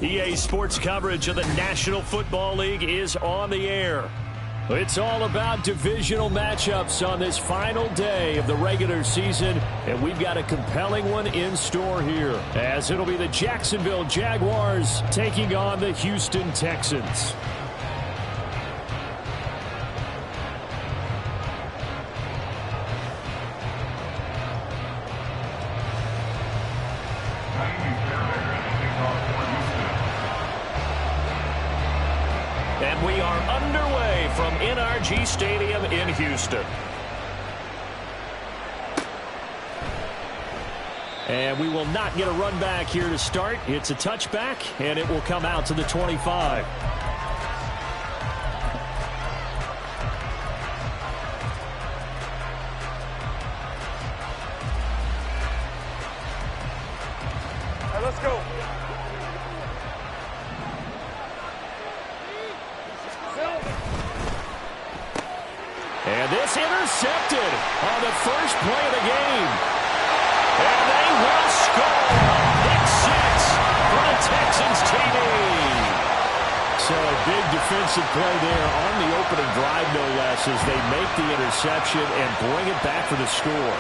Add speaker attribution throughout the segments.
Speaker 1: EA Sports coverage of the National Football League is on the air. It's all about divisional matchups on this final day of the regular season, and we've got a compelling one in store here, as it'll be the Jacksonville Jaguars taking on the Houston Texans. And we are underway from NRG Stadium in Houston. And we will not get a run back here to start. It's a touchback, and it will come out to the 25.
Speaker 2: All right, let's go.
Speaker 1: And this intercepted on the first play of the game. And they will score. Pick six for the Texans TV. So a big defensive play there on the opening drive, no less, as they make the interception and bring it back for the score.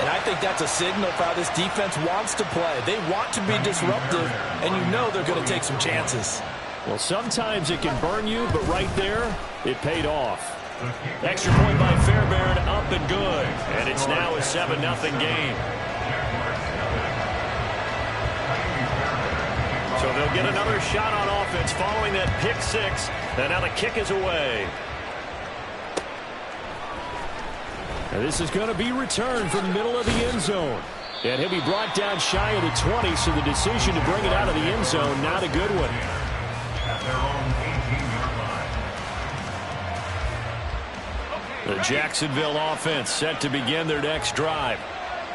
Speaker 3: And I think that's a signal for how this defense wants to play. They want to be disruptive, and you know they're going to take some chances.
Speaker 1: Well, sometimes it can burn you, but right there, it paid off. Extra point by Fairbairn, up and good. And it's now a 7-0 game. So they'll get another shot on offense following that pick six. And now the kick is away. And this is going to be returned from the middle of the end zone. And he'll be brought down shy of the 20, so the decision to bring it out of the end zone, not a good one. The Jacksonville offense set to begin their next drive.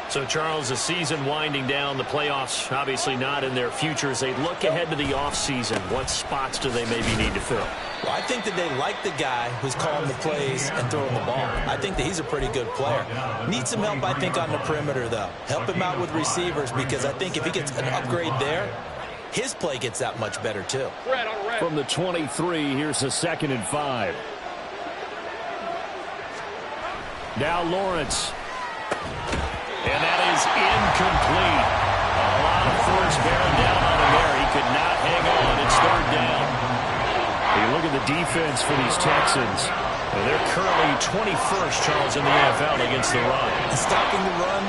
Speaker 1: So, Charles, the season winding down, the playoffs obviously not in their future. As they look ahead to the offseason, what spots do they maybe need to fill?
Speaker 3: Well, I think that they like the guy who's calling the plays and throwing the ball. I think that he's a pretty good player. Needs some help, I think, on the perimeter, though. Help him out with receivers, because I think if he gets an upgrade there, his play gets that much better, too.
Speaker 1: From the 23, here's a 2nd and 5. Now Lawrence. And that is incomplete. A lot of force bearing down on him there. He could not hang on. It's 3rd down. You look at the defense for these Texans. And they're currently 21st, Charles, in the NFL against the run.
Speaker 3: And stopping the run,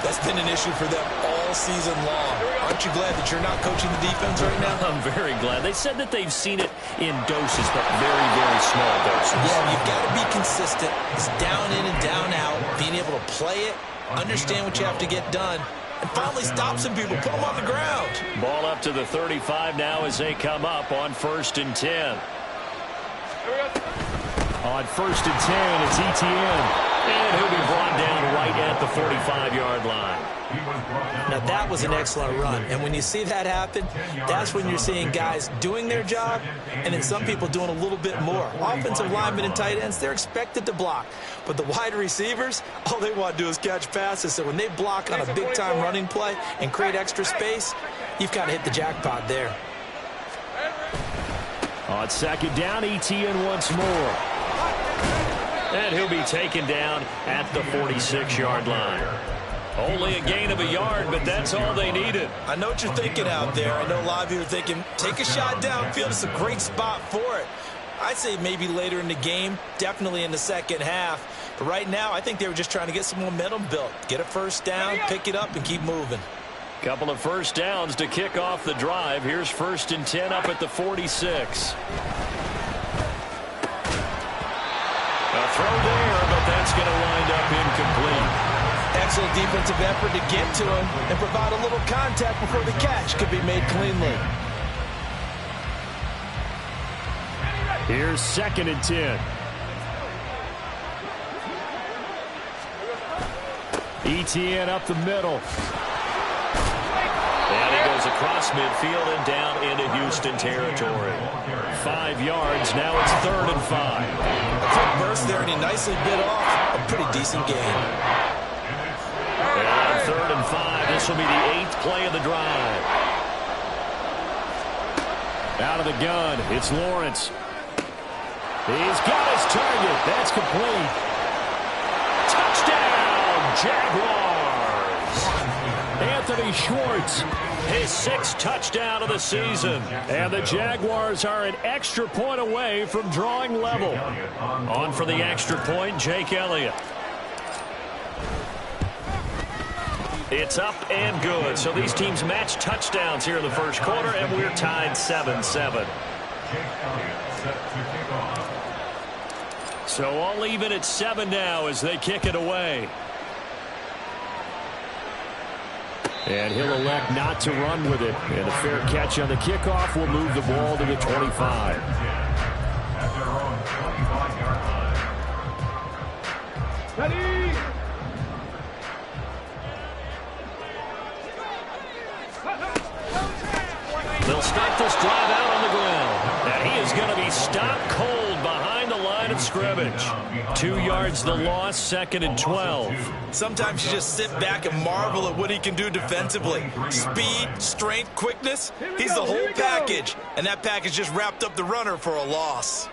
Speaker 3: that's been an issue for them all season long. Aren't you glad that you're not coaching the defense right now?
Speaker 1: I'm very glad. They said that they've seen it in doses, but very, very small doses.
Speaker 3: Yeah, you've got to be consistent. It's down in and down out, being able to play it, understand what you have to get done, and finally stop some people, put them on the ground.
Speaker 1: Ball up to the 35 now as they come up on 1st and 10. On 1st and 10, it's Etienne. And he'll be brought down right at the 45-yard line.
Speaker 3: Now, that was an excellent run. And when you see that happen, that's when you're seeing guys doing their job and then some people doing a little bit more. Offensive linemen and tight ends, they're expected to block. But the wide receivers, all they want to do is catch passes. So when they block on a big-time running play and create extra space, you've got to hit the jackpot there.
Speaker 1: On 2nd down, Etienne once more. And he'll be taken down at the 46-yard line. Only a gain of a yard, but that's all they needed.
Speaker 3: I know what you're thinking out there. I know a lot of you are thinking, take a shot downfield. It's a great spot for it. I'd say maybe later in the game, definitely in the second half. But right now, I think they were just trying to get some momentum built. Get a 1st down, pick it up, and keep moving.
Speaker 1: Couple of 1st downs to kick off the drive. Here's 1st and 10 up at the 46. A throw there, but that's going to wind up incomplete.
Speaker 3: Excellent defensive effort to get to him and provide a little contact before the catch could be made cleanly.
Speaker 1: Here's 2nd and 10. Etienne up the middle. And he goes across midfield and down into Houston territory. 5 yards. Now it's 3rd and 5.
Speaker 3: A quick burst there, and he nicely bit off a pretty decent gain.
Speaker 1: And on 3rd and 5, this will be the 8th play of the drive. Out of the gun, it's Lawrence. He's got his target. That's complete. Touchdown, Jaguars. Anthony Schwartz, his 6th touchdown of the season. And the Jaguars are an extra point away from drawing level. On for the extra point, Jake Elliott. It's up and good. So these teams match touchdowns here in the first quarter, and we're tied 7-7. So all even at 7 now as they kick it away. And he'll elect not to run with it. And a fair catch on the kickoff will move the ball to the 25.
Speaker 2: Ready?
Speaker 1: They'll start this drive out on the ground. And he is going to be stopped cold behind the line of scrimmage. 2 yards the loss, 2nd and 12.
Speaker 3: Sometimes you just sit back and marvel at what he can do defensively. Speed, strength, quickness. He's the whole package. And that package just wrapped up the runner for a loss.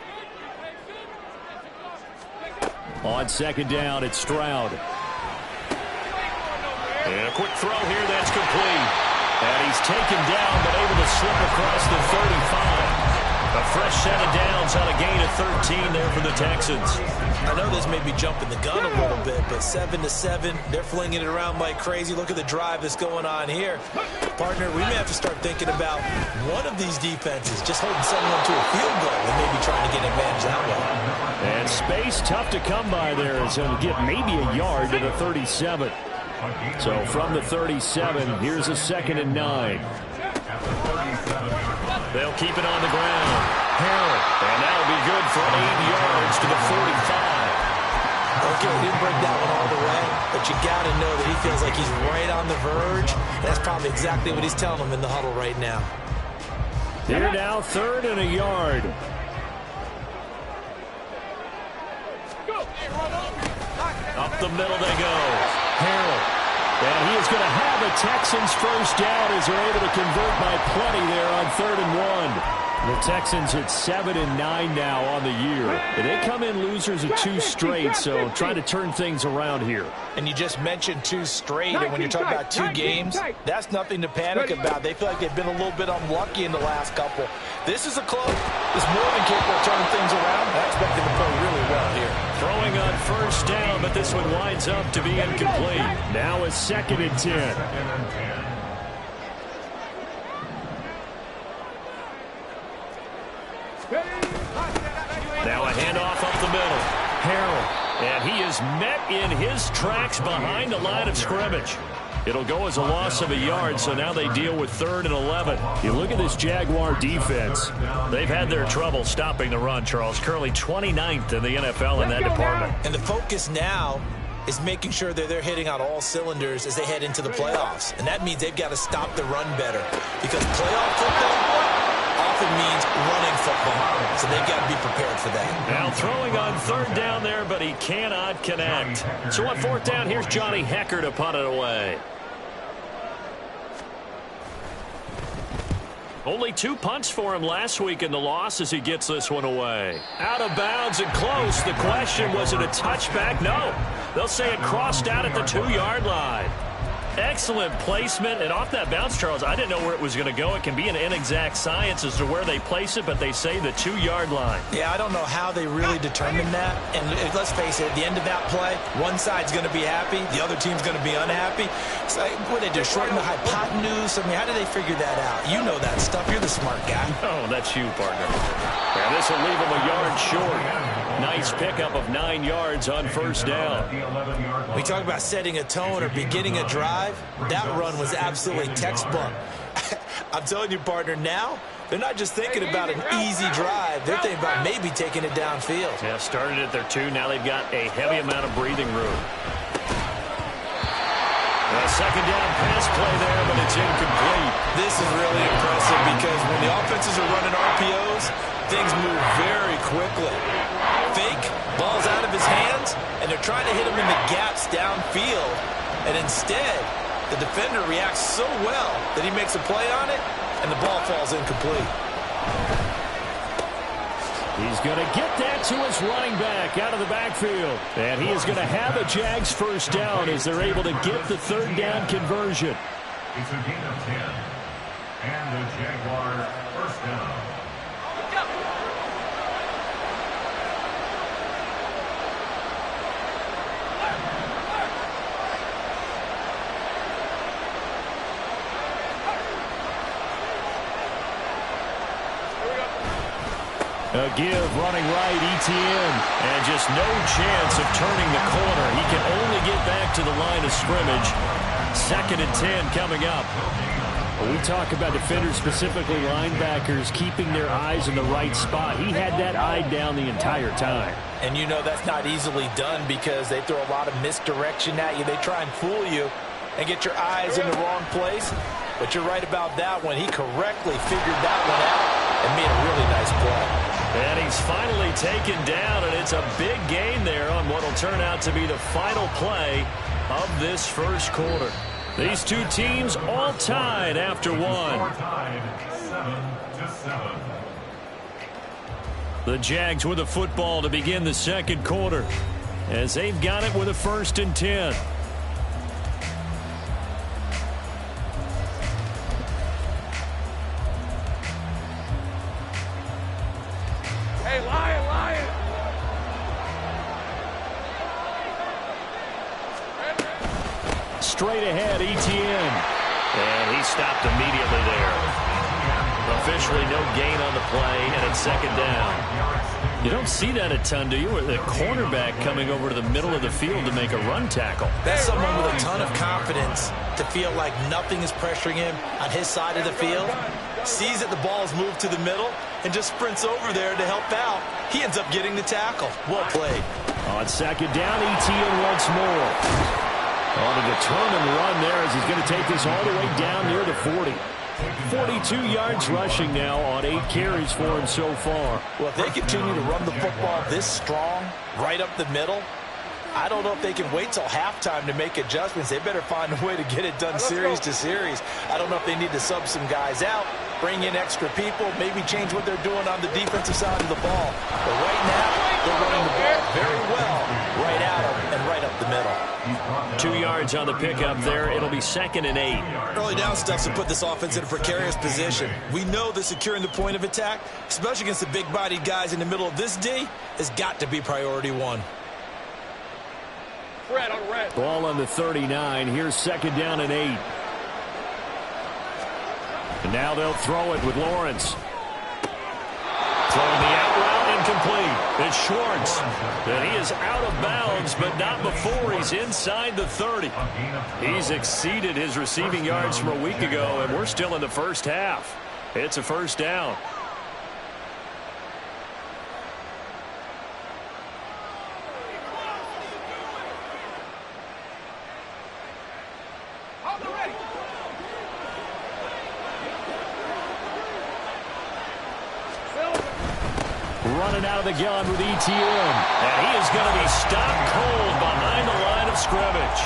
Speaker 1: On 2nd down, it's Stroud. And a quick throw here, that's complete. And he's taken down, but able to slip across the 35. A fresh set of downs on a gain of 13 there for the Texans.
Speaker 3: I know this may be jumping the gun a little bit, but 7-7, they're flinging it around like crazy. Look at the drive that's going on here. Partner, we may have to start thinking about one of these defenses just holding someone to a field goal and maybe trying to get advantage that way.
Speaker 1: And space tough to come by there as he'll get maybe a yard to the 37. So from the 37, here's a 2nd and 9. They'll keep it on the ground. Harrell, and that'll be good for 8 yards to the 45.
Speaker 3: Okay, he didn't break that one all the way, but you got to know that he feels like he's right on the verge. That's probably exactly what he's telling them in the huddle right now.
Speaker 1: Here now, 3rd and a yard. Up the middle they go. Harrell. And he is going to have a Texans first down as they're able to convert by plenty there on 3rd and 1. The Texans at 7-9 now on the year. And they come in losers of 2 straight, so trying to turn things around here.
Speaker 3: And you just mentioned 2 straight, and when you're talking about 2 games, that's nothing to panic about. They feel like they've been a little bit unlucky in the last couple. This is a close. It's more than capable of turning things around. I expect them to play really well here.
Speaker 1: Throwing on first down, but this one winds up to be incomplete. Now a 2nd and 10. Now a handoff up the middle. Harrell. And he is met in his tracks behind the line of scrimmage. It'll go as a loss of a yard, so now they deal with 3rd and 11. You look at this Jaguar defense. They've had their trouble stopping the run, Charles. Currently 29th in the NFL in that department.
Speaker 3: And the focus now is making sure that they're hitting on all cylinders as they head into the playoffs. And that means they've got to stop the run better. Because playoff football often means running football. So they've got to be prepared for that.
Speaker 1: Now throwing on 3rd down there, but he cannot connect. So on 4th down, here's Johnny Hecker to punt it away. Only 2 punts for him last week in the loss as he gets this one away. Out of bounds and close. The question, was it a touchback? No. They'll say it crossed out at the 2-yard line. Excellent placement, and off that bounce, Charles, I didn't know where it was going to go. It can be an inexact science as to where they place it, but they say the 2-yard line.
Speaker 3: Yeah, I don't know how they really determine that. And let's face it, at the end of that play, one side's going to be happy, the other team's going to be unhappy. It's like, what they do, shorten the hypotenuse? I mean, how do they figure that out? You know that stuff. You're the smart guy.
Speaker 1: Oh, that's you, partner. And this will leave them a yard short. Nice pickup of 9 yards on first down.
Speaker 3: We talk about setting a tone or beginning a drive. That run was absolutely textbook. I'm telling you, partner, now they're not just thinking about an easy drive. They're thinking about maybe taking it downfield.
Speaker 1: Yeah, started at their 2. Now they've got a heavy amount of breathing room. A 2nd down pass play there, but it's incomplete.
Speaker 3: This is really impressive because when the offenses are running RPOs, things move very quickly. Fake, ball's out of his hands, and they're trying to hit him in the gaps downfield. And instead, the defender reacts so well that he makes a play on it, and the ball falls incomplete.
Speaker 1: He's going to get that to his running back out of the backfield. And he is going to have a Jags first down as they're able to get the third down conversion.
Speaker 2: It's a gain of 10. And the Jaguars first down.
Speaker 1: A give running right, Etienne. And just no chance of turning the corner. He can only get back to the line of scrimmage. 2nd and 10 coming up. When we talk about defenders, specifically linebackers, keeping their eyes in the right spot. He had that eye down the entire time.
Speaker 3: And you know that's not easily done because they throw a lot of misdirection at you. They try and fool you and get your eyes in the wrong place. But you're right about that one. He correctly figured that one out and made a really nice play.
Speaker 1: And he's finally taken down, and it's a big gain there on what will turn out to be the final play of this first quarter. These two teams all tied after one. The Jags with the football to begin the second quarter as they've got it with a 1st and 10. Straight ahead, Etienne. And he stopped immediately there. Officially no gain on the play, and it's 2nd down. You don't see that a ton, do you? The cornerback coming over to the middle of the field to make a run tackle.
Speaker 3: That's someone with a ton of confidence to feel like nothing is pressuring him on his side of the field. Sees that the ball is moved to the middle and just sprints over there to help out. He ends up getting the tackle. Well played.
Speaker 1: On 2nd down, Etienne once more. On a determined run there as he's going to take this all the way down near the 40. 42 yards rushing now on 8 carries for him so far.
Speaker 3: Well, if they continue to run the football this strong, right up the middle, I don't know if they can wait till halftime to make adjustments. They better find a way to get it done series to series. I don't know if they need to sub some guys out, bring in extra people, maybe change what they're doing on the defensive side of the ball. But right now, they're running the ball very well right at them and right up the middle.
Speaker 1: 2 yards on the pickup there. It'll be 2nd and 8.
Speaker 3: Early down stuffs to put this offense in a precarious position. We know that securing the point of attack, especially against the big-bodied guys in the middle of this D, has got to be priority one.
Speaker 1: Ball on the 39. Here's 2nd down and 8. And now they'll throw it with Lawrence. Throwing the out route, incomplete. It's Schwartz. And he is out of bounds, but not before he's inside the 30. He's exceeded his receiving yards from a week ago, and we're still in the first half. It's a first down. Running out of the gun with Etienne. And he is going to be stopped cold behind the line of scrimmage.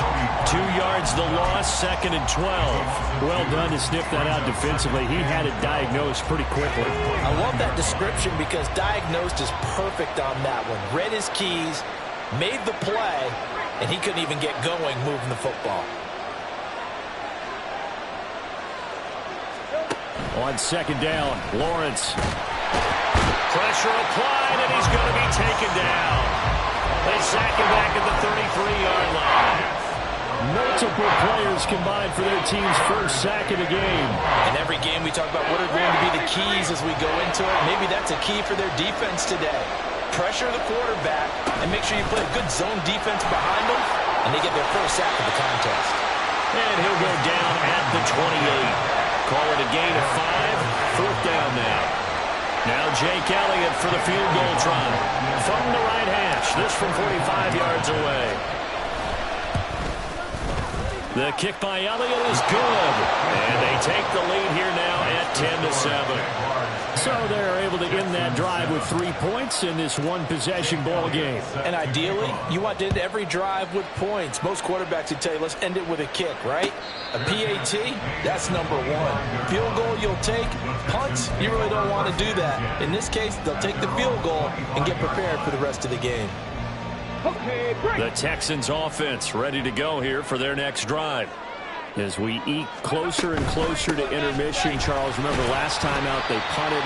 Speaker 1: 2 yards the loss, 2nd and 12. Well done to sniff that out defensively. He had it diagnosed pretty quickly.
Speaker 3: I love that description because diagnosed is perfect on that one. Read his keys, made the play, and he couldn't even get going moving the football.
Speaker 1: On 2nd down, Lawrence. Pressure applied, and he's going to be taken down. They sack him back at the 33-yard line. Multiple players combined for their team's first sack of the game.
Speaker 3: In every game we talk about what are going to be the keys as we go into it. Maybe that's a key for their defense today. Pressure the quarterback and make sure you play a good zone defense behind them, and they get their first sack of the contest.
Speaker 1: And he'll go down at the 28. Call it a gain of 5. 4th down now. Now Jake Elliott for the field goal try. From the right hash. This from 45 yards away. The kick by Elliott is good. And they take the lead here now at 10-7. So they're able to end that drive with 3 points in this one-possession ball game.
Speaker 3: And ideally, you want to end every drive with points. Most quarterbacks would tell you, let's end it with a kick, right? A PAT, that's number one. Field goal you'll take. Punts, you really don't want to do that. In this case, they'll take the field goal and get prepared for the rest of the game.
Speaker 1: The Texans offense ready to go here for their next drive. As we eke closer and closer to intermission, Charles, remember last time out they punted.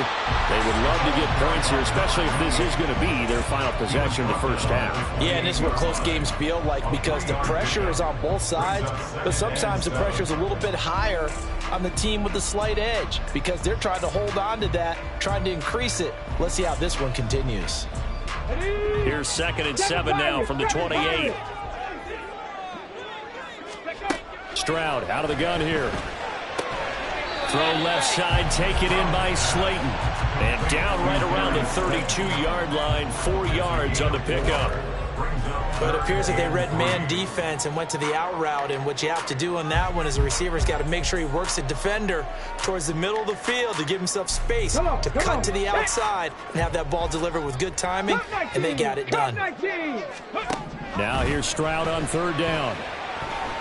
Speaker 1: They would love to get points here, especially if this is going to be their final possession of the first half.
Speaker 3: Yeah, and this is what close games feel like because the pressure is on both sides, but sometimes the pressure is a little bit higher on the team with the slight edge because they're trying to hold on to that, trying to increase it. Let's see how this one continues.
Speaker 1: Here's 2nd and 7 now from the 28. Stroud out of the gun here. Throw left side, taken in by Slayton. And down right around the 32-yard line, 4 yards on the pickup.
Speaker 3: But it appears that they read man defense and went to the out route, and what you have to do on that one is the receiver's got to make sure he works the defender towards the middle of the field to give himself space to cut to the outside and have that ball delivered with good timing, and they got it done.
Speaker 1: Now here's Stroud on 3rd down.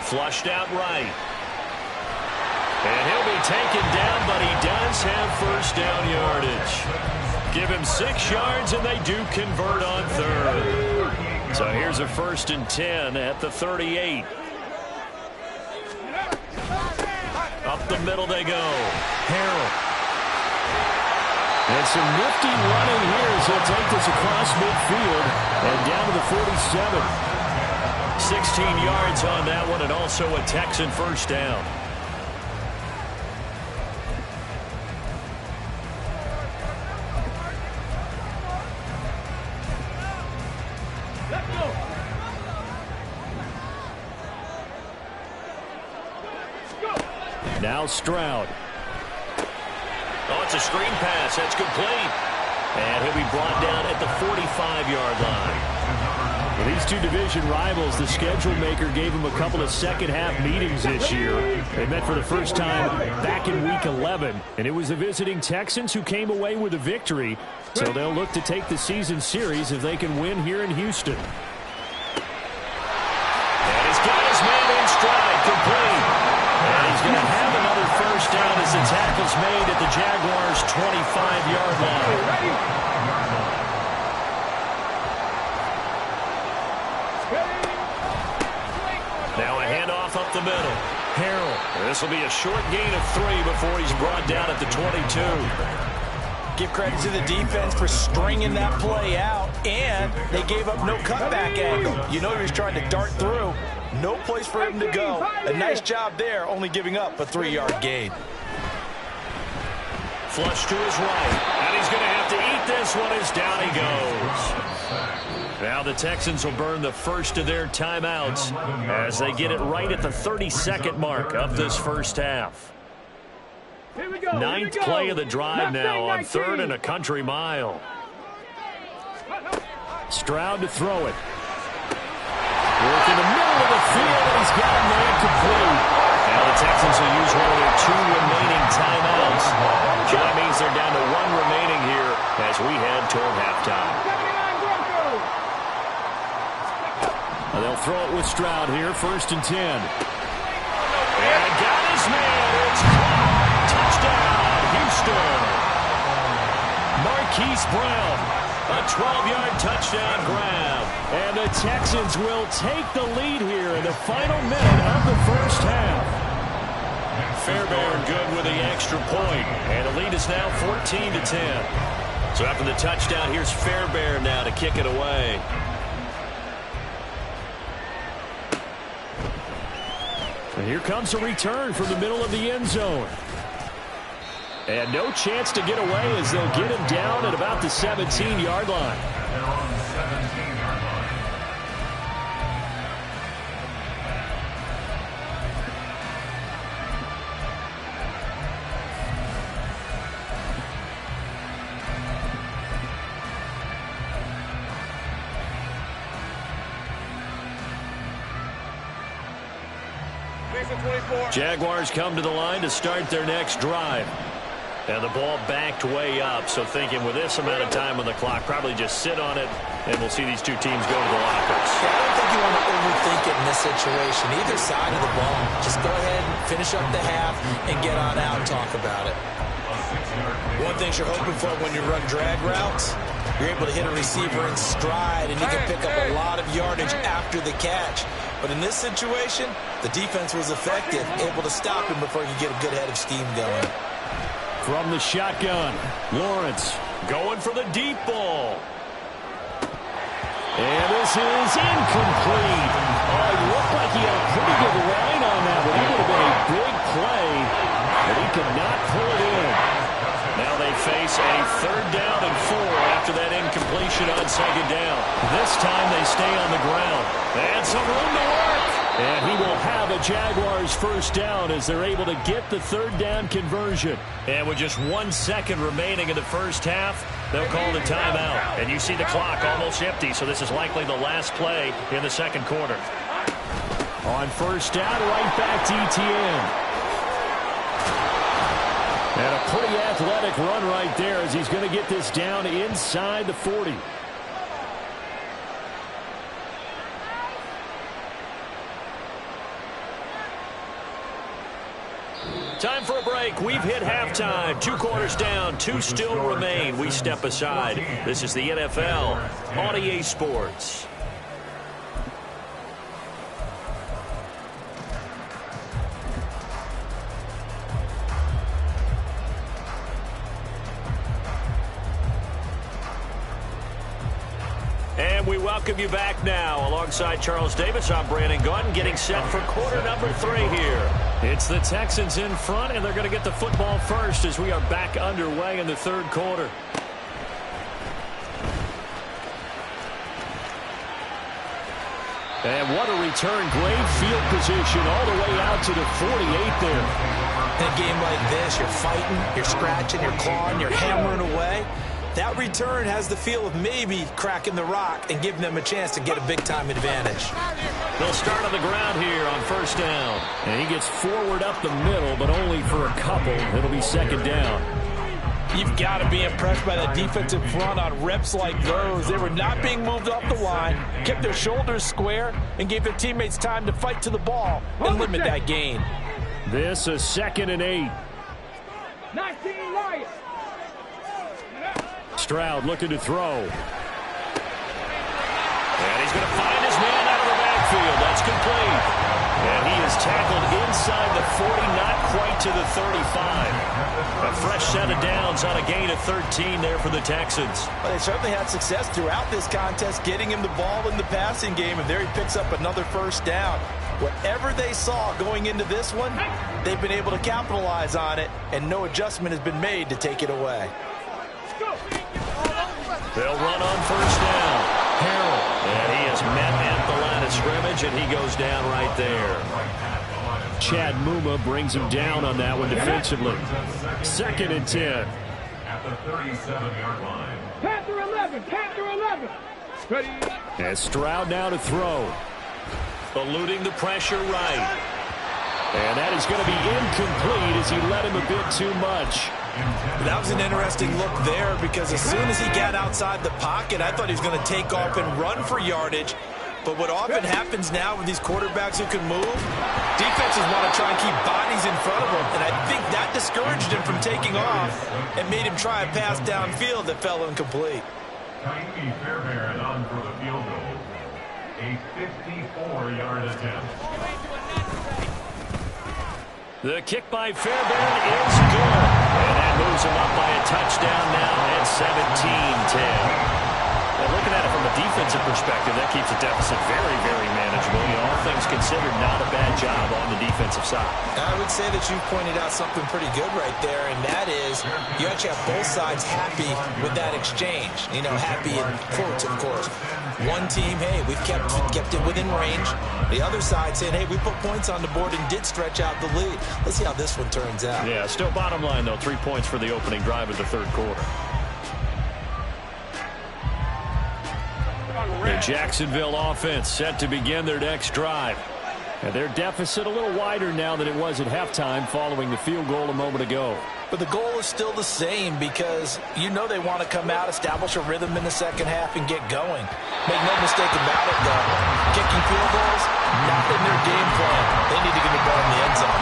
Speaker 1: Flushed out right. And he'll be taken down, but he does have first down yardage. Give him 6 yards, and they do convert on 3rd. So here's a 1st and 10 at the 38. Up the middle they go. Harrell. And some nifty running here as he'll take this across midfield and down to the 47. 16 yards on that one, and also a Texan first down. Now Stroud. Oh, it's a screen pass. That's complete. And he'll be brought down at the 45-yard line. For these two division rivals, the schedule maker gave them a couple of second-half meetings this year. They met for the first time back in Week 11, and it was the visiting Texans who came away with a victory. So they'll look to take the season series if they can win here in Houston. And he's got his man in stride, complete. And he's going to have another first down as the tackle's made at the Jaguars' 25-yard line. Now a handoff up the middle. Harrell. This will be a short gain of 3 before he's brought down at the 22.
Speaker 3: Give credit to the defense for stringing that play out, and they gave up no cutback angle. You know he was trying to dart through. No place for him to go. A nice job there, only giving up a 3-yard gain.
Speaker 1: Flush to his right. And he's going to have to eat this one as down he goes. Now the Texans will burn the first of their timeouts as they get it right at the 32nd mark of this first half. 9th play of the drive now on 3rd and a country mile. Stroud to throw it. Work in the middle of the field, and he's got a man complete. Now the Texans will use one of their 2 remaining timeouts. So that means they're down to 1 remaining here as we head toward halftime. They'll throw it with Stroud here, 1st and 10. And got his man. It's caught. Touchdown, Houston. Marquise Brown, a 12-yard touchdown grab. And the Texans will take the lead here in the final minute of the first half. Fairbairn good with the extra point. And the lead is now 14-10. So after the touchdown, here's Fairbairn now to kick it away. And here comes a return from the middle of the end zone. And no chance to get away as they'll get him down at about the 17-yard line. Jaguars come to the line to start their next drive. And the ball backed way up, so thinking with this amount of time on the clock, probably just sit on it, and we'll see these two teams go to the lockers.
Speaker 3: Yeah, I don't think you want to overthink it in this situation. Either side of the ball, just go ahead and finish up the half and get on out and talk about it. One thing you're hoping for when you run drag routes, you're able to hit a receiver in stride, and you can pick up a lot of yardage after the catch. But in this situation, the defense was effective, able to stop him before he could get a good head of steam going.
Speaker 1: From the shotgun, Lawrence going for the deep ball. And this is incomplete. Oh, it looked like he had a pretty good line on that one. That would have been a big play, but he could not pull it in. Now they face a 3rd down and 4 after that incompletion on 2nd down. This time they stay on the ground. And some room to work. And he will have a Jaguars 1st down as they're able to get the 3rd down conversion. And with just 1 second remaining in the first half, they'll call the timeout. And you see the clock almost empty, so this is likely the last play in the 2nd quarter. On 1st down, right back to ETN. And a pretty athletic run right there as he's going to get this down inside the 40. Time for a break. We've hit halftime. 2 quarters down. 2 still remain. We step aside. This is the NFL on EA Sports. And we welcome you back now. Alongside Charles Davis, I'm Brandon Gaudin, getting set for quarter number 3 here. It's the Texans in front, and they're going to get the football first as we are back underway in the 3rd quarter. And what a return. Great field position all the way out to the 48 there.
Speaker 3: In a game like this, you're fighting, you're scratching, you're clawing, you're hammering away. That return has the feel of maybe cracking the rock and giving them a chance to get a big-time advantage.
Speaker 1: They'll start on the ground here on 1st down. And he gets forward up the middle, but only for a couple. It'll be 2nd down.
Speaker 3: You've got to be impressed by that defensive front on reps like those. They were not being moved off the line, kept their shoulders square, and gave their teammates time to fight to the ball and limit that gain.
Speaker 1: This is 2nd and 8.
Speaker 4: 19 Lions.
Speaker 1: Stroud looking to throw. And he's going to find his man out of the backfield. That's complete. And he is tackled inside the 40, not quite to the 35. A fresh set of downs on a gain of 13 there for the Texans.
Speaker 3: Well, they certainly had success throughout this contest, getting him the ball in the passing game, and there he picks up another 1st down. Whatever they saw going into this one, they've been able to capitalize on it, and no adjustment has been made to take it away.
Speaker 1: They'll run on 1st down. Harrell. And he is met at the line of scrimmage, and he goes down right there. Chad Muma brings him down on that one defensively. 2nd and 10.
Speaker 2: At the 37-yard line.
Speaker 4: Panther 11. Panther 11. Ready.
Speaker 1: And Stroud now to throw. Eluding the pressure right. And that is going to be incomplete as he led him a bit too much.
Speaker 3: That was an interesting look there because as soon as he got outside the pocket, I thought he was going to take off and run for yardage. But what often happens now with these quarterbacks who can move, defenses want to try and keep bodies in front of them. And I think that discouraged him from taking off and made him try a pass downfield that fell incomplete.
Speaker 2: Tiny Fairbairn on for the field goal. A 54-yard attempt.
Speaker 1: The kick by Fairbairn is good. And that moves him up by a touchdown now at 17-10. And looking at it from a defensive perspective, that keeps the deficit very, very manageable. You know, all things considered, not a bad job on the defensive side.
Speaker 3: I would say that you pointed out something pretty good right there, and that is you actually have both sides happy with that exchange. You know, happy in quotes, of course. One team, hey, we've kept it within range. The other side saying, hey, we put points on the board and did stretch out the lead. Let's see how this one turns out.
Speaker 1: Yeah, still bottom line, though, 3 points for the opening drive of the 3rd quarter. The Jacksonville offense set to begin their next drive. And their deficit a little wider now than it was at halftime following the field goal a moment ago.
Speaker 3: But the goal is still the same because you know they want to come out, establish a rhythm in the second half, and get going. Make no mistake about it, though. Kicking field goals, not in their game plan. They need to get the ball in the end zone.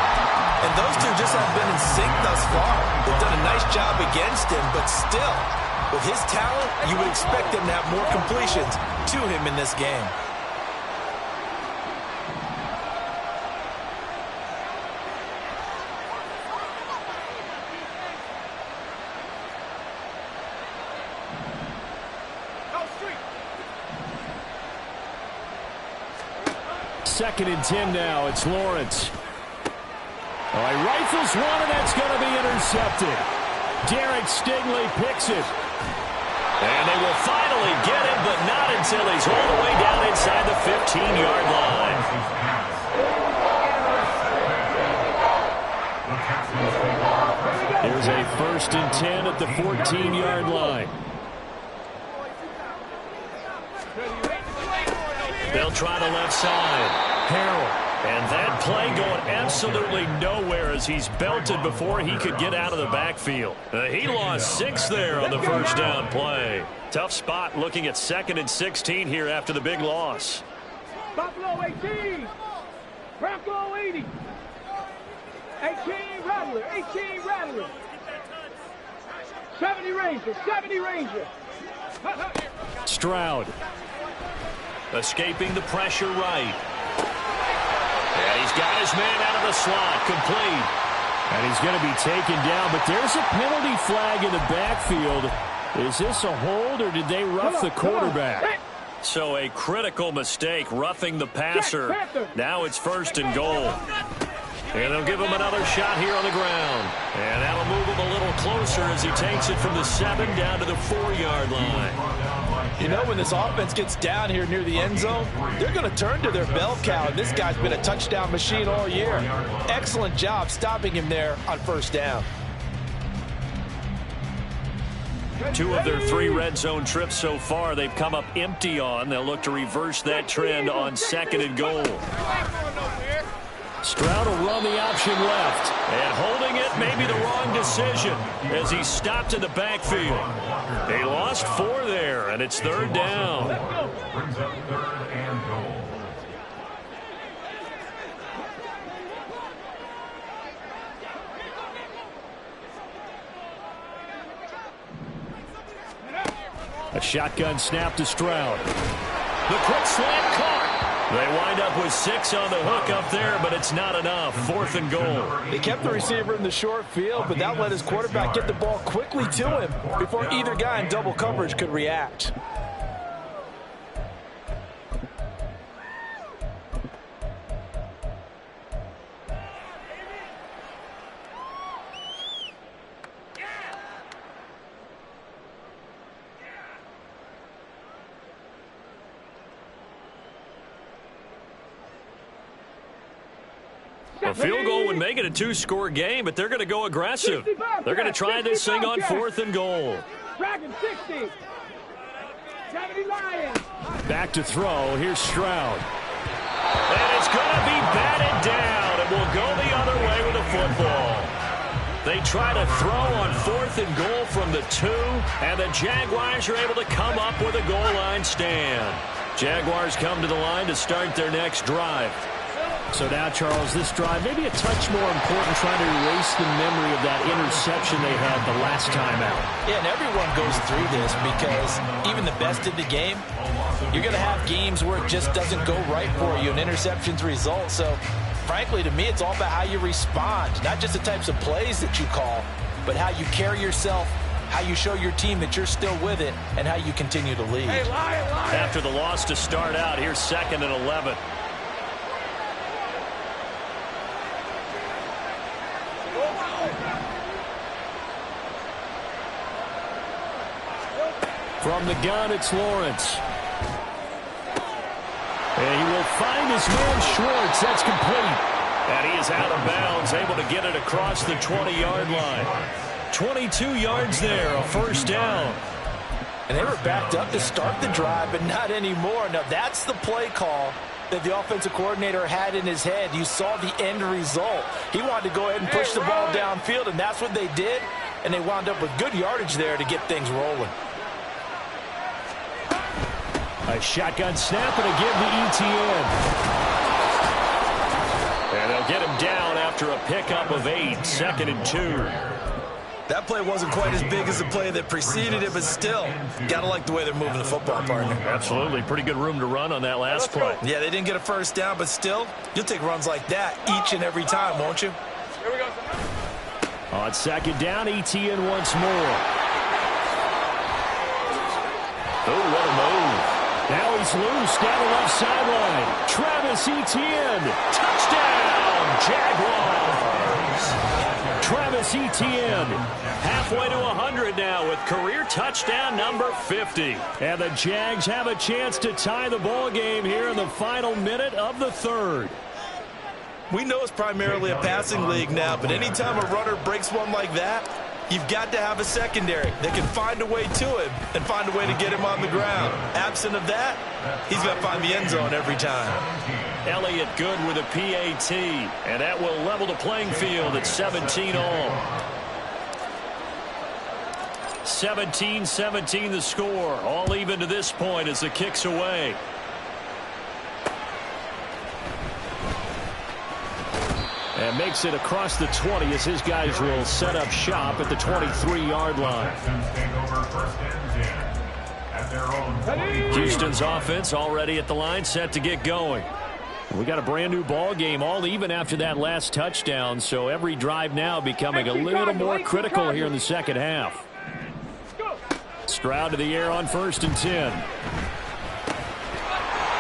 Speaker 3: And those two just haven't been in sync thus far. They've done a nice job against him, but still, with his talent, you would expect him to have more completions to him in this game.
Speaker 1: Second and 10 now. It's Lawrence. All right, rifles one, and that's going to be intercepted. Derek Stingley picks it. And they will finally get him, but not until he's all the way down inside the 15-yard line. Here's a first and 10 at the 14-yard line. They'll try the left side. Harrell. And that play going absolutely nowhere as he's belted before he could get out of the backfield. He lost 6 there on the first down play. Tough spot looking at 2nd and 16 here after the big loss.
Speaker 4: Buffalo 18. Bronco 80. 18 Rattler. 18 Rattler. 70 Ranger. 70 Ranger.
Speaker 1: Stroud. Escaping the pressure right. And he's got his man out of the slot, complete. And he's going to be taken down, but there's a penalty flag in the backfield. Is this a hold, or did they rough the quarterback? So a critical mistake, roughing the passer. Now it's 1st and goal. And they'll give him another shot here on the ground. And that'll move him a little closer as he takes it from the 7 down to the 4-yard line.
Speaker 3: You know, when this offense gets down here near the end zone, they're going to turn to their bell cow. And this guy's been a touchdown machine all year. Excellent job stopping him there on 1st down.
Speaker 1: 2 of their 3 red zone trips so far they've come up empty on. They'll look to reverse that trend on 2nd and goal. Stroud will run the option left. And holding it may be the wrong decision as he stopped in the backfield. They lost 4 there, and it's 3rd down.
Speaker 2: Brings up 3rd and goal.
Speaker 1: A shotgun snap to Stroud. The quick slant caught. They wind up with 6 on the hook up there, but it's not enough. 4th and goal.
Speaker 3: They kept the receiver in the short field, but that let his quarterback get the ball quickly to him before either guy in double coverage could react.
Speaker 1: A field goal would make it a 2-score game, but they're going to go aggressive. They're going to try this thing on 4th and goal.
Speaker 4: Dragon 60. 70 Lions.
Speaker 1: Back to throw. Here's Stroud. And it's going to be batted down. It will go the other way with the football. They try to throw on 4th and goal from the 2, and the Jaguars are able to come up with a goal line stand. Jaguars come to the line to start their next drive. So now, Charles, this drive maybe a touch more important, trying to erase the memory of that interception they had the last time out.
Speaker 3: Yeah, and everyone goes through this because even the best in the game, you're going to have games where it just doesn't go right for you, and interceptions result. So, frankly, to me, it's all about how you respond, not just the types of plays that you call, but how you carry yourself, how you show your team that you're still with it, and how you continue to lead.
Speaker 4: Hey, Lion.
Speaker 1: After the loss to start out, here's 2nd and 11. From the gun, it's Lawrence. And he will find his man Schwartz. That's complete. And he is out of bounds, able to get it across the 20-yard line. 22 yards there, a 1st down.
Speaker 3: And they were backed up to start the drive, but not anymore. Now, that's the play call that the offensive coordinator had in his head. You saw the end result. He wanted to go ahead and push the ball downfield, and that's what they did, and they wound up with good yardage there to get things rolling.
Speaker 1: A shotgun snap and a give to ETN. And they'll get him down after a pickup of 8, 2nd and 2.
Speaker 3: That play wasn't quite as big as the play that preceded it, but still, got to like the way they're moving the football, partner.
Speaker 1: Absolutely. Pretty good room to run on that last play.
Speaker 3: Yeah, they didn't get a first down, but still, you'll take runs like that each and every time, won't you?
Speaker 4: Here we go.
Speaker 1: On 2nd down, ETN once more. Oh, what a move. Now he's loose down the left sideline. Travis Etienne. Touchdown, Jaguars. Travis Etienne halfway to 100 now with career touchdown number 50. And the Jags have a chance to tie the ball game here in the final minute of the 3rd.
Speaker 3: We know it's primarily a passing league now, but anytime a runner breaks one like that, you've got to have a secondary that can find a way to him and find a way to get him on the ground. Absent of that, he's going to find the end zone every time.
Speaker 1: Elliott good with a PAT, and that will level the playing field at 17 all. 17-17 the score, all even to this point as the kick's away. And makes it across the 20 as his guys will set up shop at the 23-yard line. Houston's offense already at the line, set to get going. We got a brand new ball game, all even after that last touchdown, so every drive now becoming a little more critical here in the second half. Stroud to the air on 1st and 10.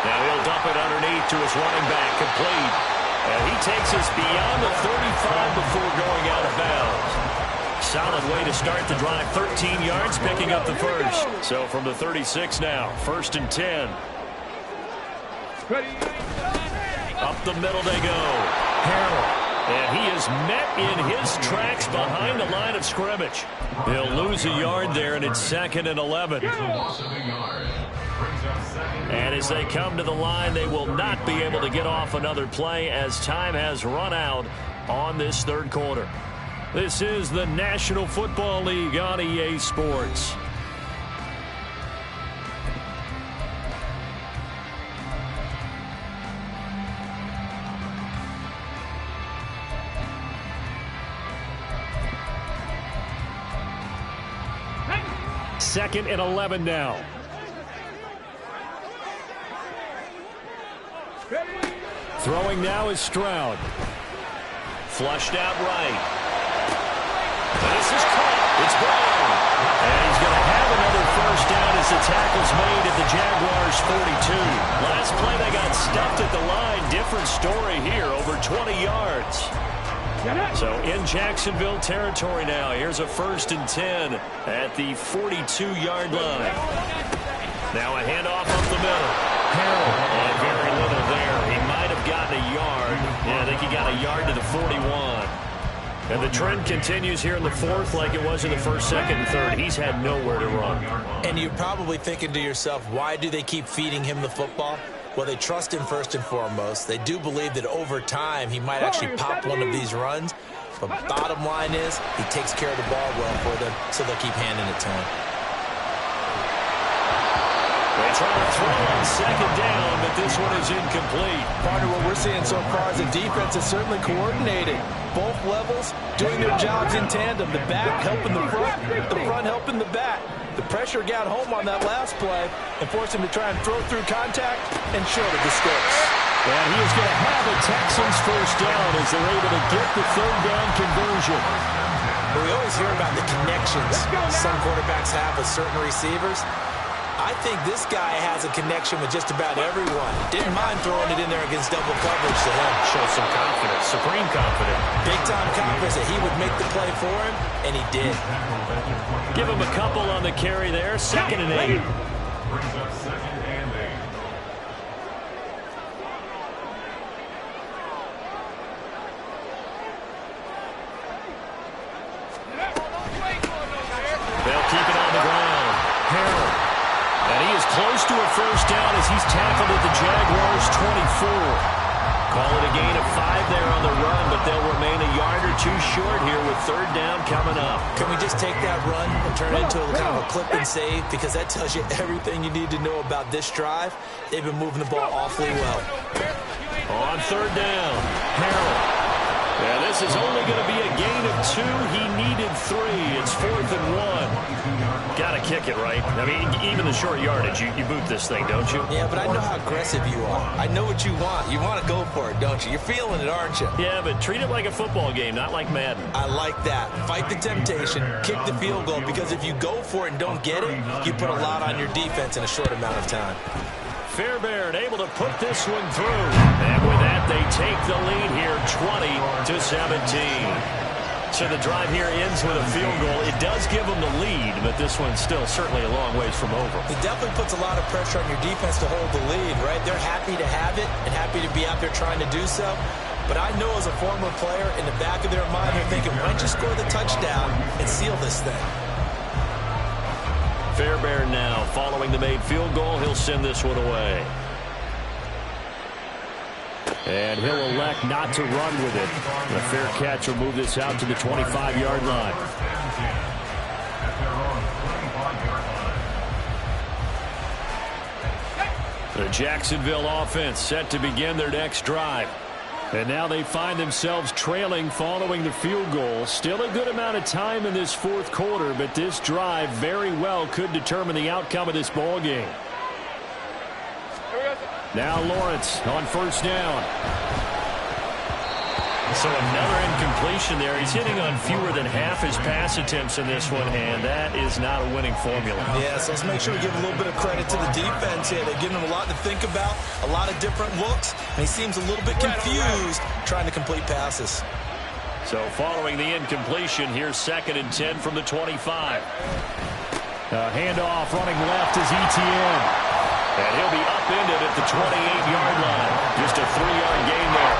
Speaker 1: Now he'll dump it underneath to his running back, complete. And he takes us beyond the 35 before going out of bounds. Solid way to start the drive. 13 yards, picking up the first. So from the 36 now, 1st and 10. Up the middle they go. Harrell. And he is met in his tracks behind the line of scrimmage. He'll lose a yard there, and it's 2nd and 11. And as they come to the line, they will not be able to get off another play as time has run out on this 3rd quarter. This is the National Football League on EA Sports. Second and 11 now. Throwing now is Stroud. Flushed out right. This is caught. It's Brown. And he's going to have another first down as the tackle's made at the Jaguars' 42. Last play they got stuffed at the line. Different story here, over 20 yards. So in Jacksonville territory now. Here's a 1st and 10 at the 42-yard line. Now a handoff up the middle. Harrell. And very little there. He might have gotten a yard. Yeah, I think he got a yard to the 41. And the trend continues here in the 4th like it was in the 1st, 2nd, and 3rd. He's had nowhere to run.
Speaker 3: And you're probably thinking to yourself, why do they keep feeding him the football? Well, they trust him first and foremost. They do believe that over time he might actually pop one of these runs. But bottom line is he takes care of the ball well for them, so they'll keep handing it to him.
Speaker 1: They try to throw on 2nd down, but this one is incomplete.
Speaker 3: Partner, what we're seeing so far is the defense is certainly coordinated. Both levels doing their jobs in tandem. The back helping the front helping the back. The pressure got home on that last play and forced him to try and throw through contact and short of the sticks.
Speaker 1: And he is going to have the Texans first down as they're able to get the 3rd down conversion.
Speaker 3: Well, we always hear about the connections some quarterbacks have with certain receivers. I think this guy has a connection with just about everyone. Didn't mind throwing it in there against double coverage to him.
Speaker 1: Shows some confidence, supreme confidence.
Speaker 3: Big-time confidence that he would make the play for him, and he did.
Speaker 1: Give him a couple on the carry there. 2nd and 8.
Speaker 2: Brings up 2nd and 8.
Speaker 1: They'll keep it on the ground. Harrell. And he is close to a first down as he's tackled at the Jaguars 24. Call it a gain of 5 there on the run, but they'll remain a yard or two short here with third down coming up.
Speaker 3: Can we just take that run and turn it into a kind of a clip and save? Because that tells you everything you need to know about this drive. They've been moving the ball awfully well.
Speaker 1: On third down, Harrell. Yeah, this is only going to be a gain of 2. He needed 3. It's 4th and 1. Got to kick it, right? I mean, even the short yardage, you boot this thing, don't you?
Speaker 3: Yeah, but I know how aggressive you are. I know what you want. You want to go for it, don't you? You're feeling it, aren't you?
Speaker 1: Yeah, but treat it like a football game, not like Madden.
Speaker 3: I like that. Fight the temptation. Kick the field goal, because if you go for it and don't get it, you put a lot on your defense in a short amount of time.
Speaker 1: Fairbairn able to put this one through. And with that, they take the lead here, 20-17. So the drive here ends with a field goal. It does give them the lead, but this one's still certainly a long ways from over.
Speaker 3: It definitely puts a lot of pressure on your defense to hold the lead, right? They're happy to have it and happy to be out there trying to do so. But I know as a former player, in the back of their mind, they're thinking, why don't you score the touchdown and seal this thing?
Speaker 1: Fairbairn now, following the made field goal, he'll send this one away. And he'll elect not to run with it. A fair catch will move this out to the 25-yard line. The Jacksonville offense set to begin their next drive. And now they find themselves trailing following the field goal. Still a good amount of time in this fourth quarter, but this drive very well could determine the outcome of this ball game. Now Lawrence on first down. So another incompletion there. He's hitting on fewer than half his pass attempts in this one, and that is not a winning formula.
Speaker 3: Yeah, so let's make sure we give a little bit of credit to the defense here. They're giving him a lot to think about, a lot of different looks, and he seems a little bit confused trying to complete passes.
Speaker 1: So following the incompletion, here's 2nd and 10 from the 25. Handoff running left is ETN. And he'll be upended at the 28-yard line. Just a 3-yard gain there.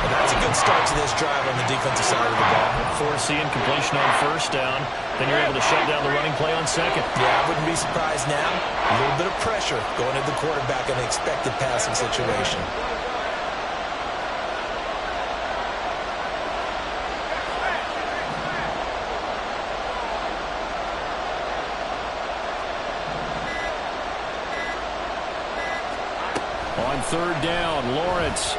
Speaker 3: And that's a good start to this drive on the defensive side of the ball.
Speaker 1: Force the incompletion on first down. Then you're able to shut down the running play on second.
Speaker 3: Yeah, I wouldn't be surprised now. A little bit of pressure going to the quarterback in an expected passing situation.
Speaker 1: On third down, Lawrence.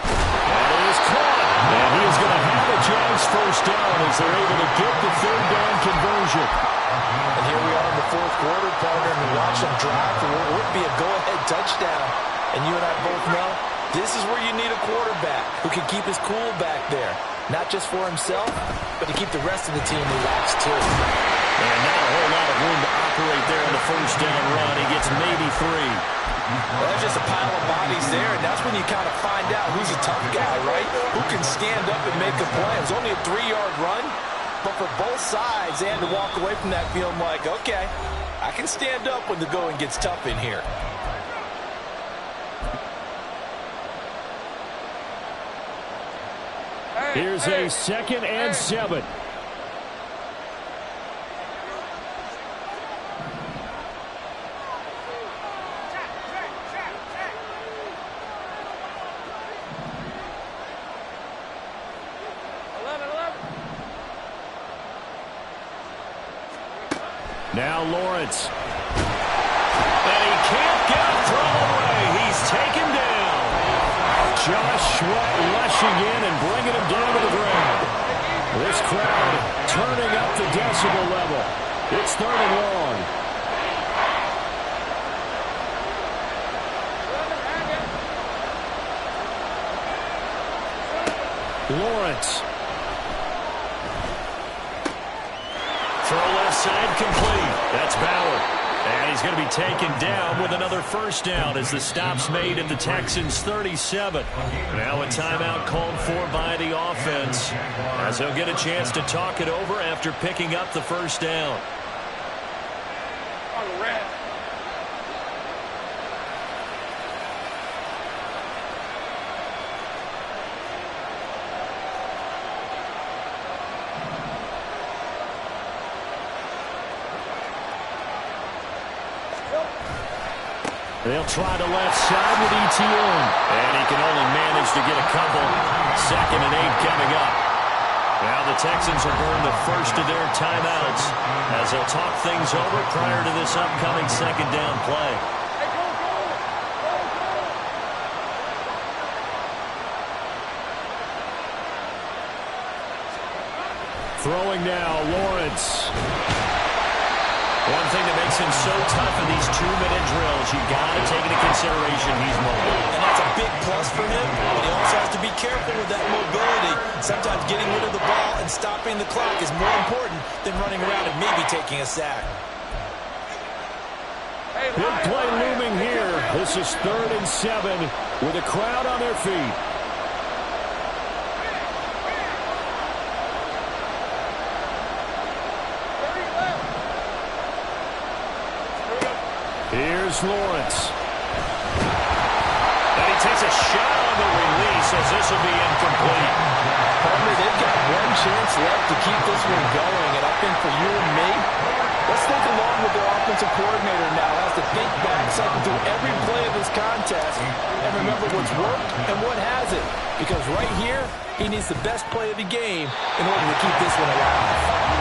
Speaker 1: That is caught. And he is going to have a Jags first down as they're able to get the third down conversion.
Speaker 3: And here we are in the fourth quarter, partner, and we watch them drive for what would be a go-ahead touchdown. And you and I both know this is where you need a quarterback who can keep his cool back there. Not just for himself, but to keep the rest of the team relaxed too.
Speaker 1: And not a whole lot of room to operate there on the first down run. He gets maybe 3.
Speaker 3: Well, there's just a pile of bodies there, and that's when you kind of find out who's a tough guy, right? Who can stand up and make a play. It was only a 3-yard run, but for both sides, they had to walk away from that feeling like, okay, I can stand up when the going gets tough in here.
Speaker 1: Here's a 2nd and 7. Now Lawrence. And he can't get a throw away. He's taken down. Josh Sweat rushing in and bringing him down to the ground. This crowd turning up the decibel level. It's 3rd and long. Lawrence. Throw left side complete. That's Bauer. And he's going to be taken down with another first down as the stop's made at the Texans' 37. Now a timeout called for by the offense as he'll get a chance to talk it over after picking up the first down. They'll try the left side with ETN. And he can only manage to get a couple. 2nd and 8 coming up. Now the Texans will burn the first of their timeouts as they'll talk things over prior to this upcoming 2nd down play. Throwing now, Lawrence. One thing that makes him so tough in these 2-minute drills, you got to take into consideration he's mobile.
Speaker 3: And that's a big plus for him, but he also has to be careful with that mobility. Sometimes getting rid of the ball and stopping the clock is more important than running around and maybe taking a sack.
Speaker 1: Big play looming here. This is 3rd and 7 with a crowd on their feet. Here's Lawrence. And he takes a shot on the release as this will be incomplete.
Speaker 3: Partner, they've got one chance left to keep this one going, and I think for you and me, let's think along with their offensive coordinator now. Has to think back, cycle through every play of this contest, and remember what's worked and what hasn't. Because right here, he needs the best play of the game in order to keep this one alive.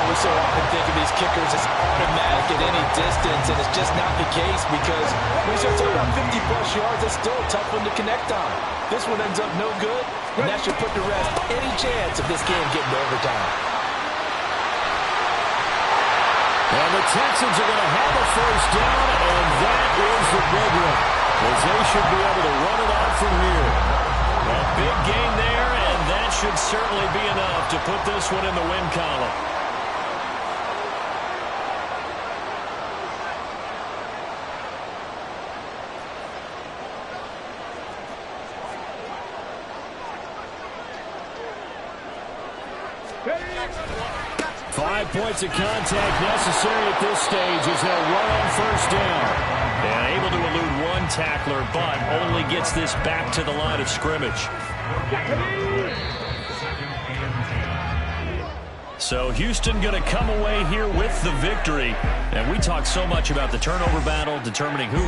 Speaker 3: We so often think of these kickers as automatic at any distance, and it's just not the case because when you start talking about 50-plus yards, that's still a tough one to connect on. This one ends up no good, and that should put to rest any chance of this game getting to overtime.
Speaker 1: And the Texans are going to have a first down, and that is the big one, as they should be able to run it out from here. A big gain there, and that should certainly be enough to put this one in the win column. 5 points of contact necessary at this stage as they'll run on first down. And able to elude one tackler, but only gets this back to the line of scrimmage. So Houston going to come away here with the victory. And we talk so much about the turnover battle, determining who